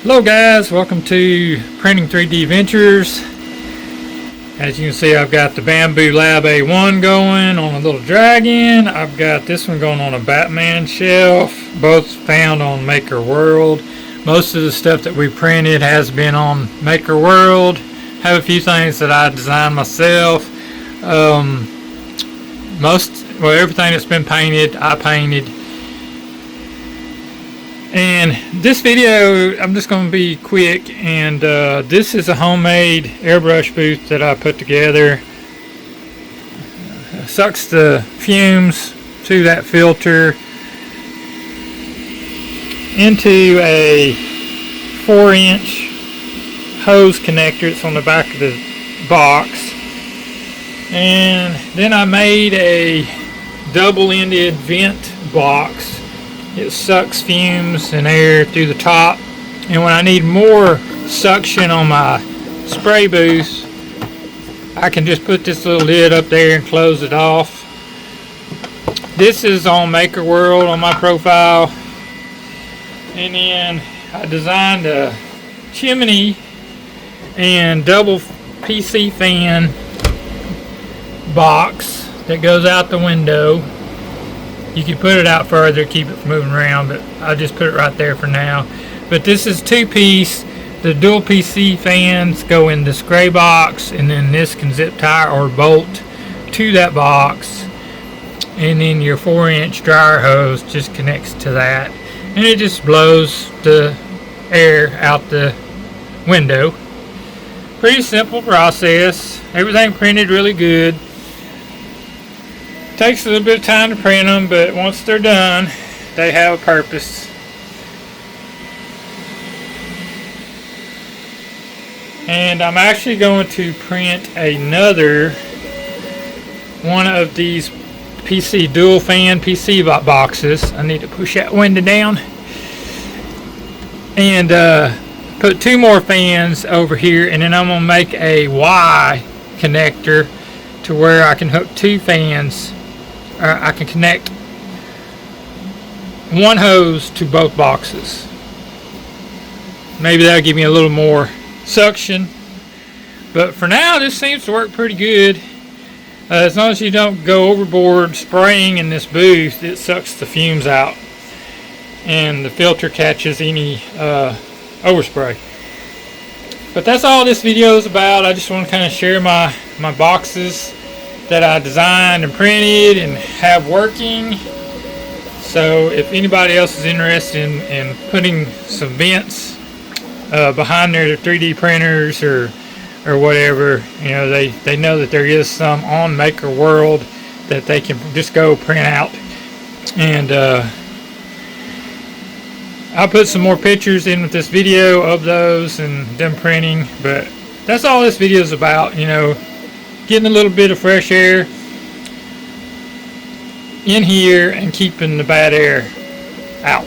Hello guys, welcome to Printing 3D Ventures. As you can see, I've got the Bamboo Lab A1 going on a little dragon. I've got this one going on a Batman shelf, both found on Maker World. Most of the stuff that we printed has been on Maker World. Have a few things that I designed myself. Everything that's been painted, I painted. And this video, I'm just going to be quick, and this is a homemade airbrush booth that I put together. Sucks the fumes through that filter into a 4-inch hose connector that's on the back of the box. And then I made a double-ended vent box. It sucks fumes and air through the top, and when I need more suction on my spray booth, I can just put this little lid up there and close it off. This is on Maker World on my profile, and then I designed a chimney and double PC fan box that goes out the window. You can put it out further, keep it from moving around, but I just put it right there for now. But this is 2-piece. The dual PC fans go in this gray box, and then this can zip tie or bolt to that box. And then your 4-inch dryer hose just connects to that, and it just blows the air out the window. Pretty simple process. Everything printed really good. Takes a little bit of time to print them, but once they're done, they have a purpose. And I'm actually going to print another one of these PC dual fan PC boxes. I need to push that window down. And put 2 more fans over here, and then I'm going to make a Y connector to where I can hook 2 fans. I can connect one hose to both boxes. Maybe that'll give me a little more suction, but for now this seems to work pretty good. As long as you don't go overboard spraying in this booth, it sucks the fumes out and the filter catches any overspray. But that's all this video is about. I just want to kind of share my boxes that I designed and printed and have working. So if anybody else is interested in putting some vents behind their 3D printers or whatever, you know, they know that there is some on Maker World that they can just go print out. And I'll put some more pictures in with this video of those and them printing. But that's all this video is about, you know, getting a little bit of fresh air in here and keeping the bad air out.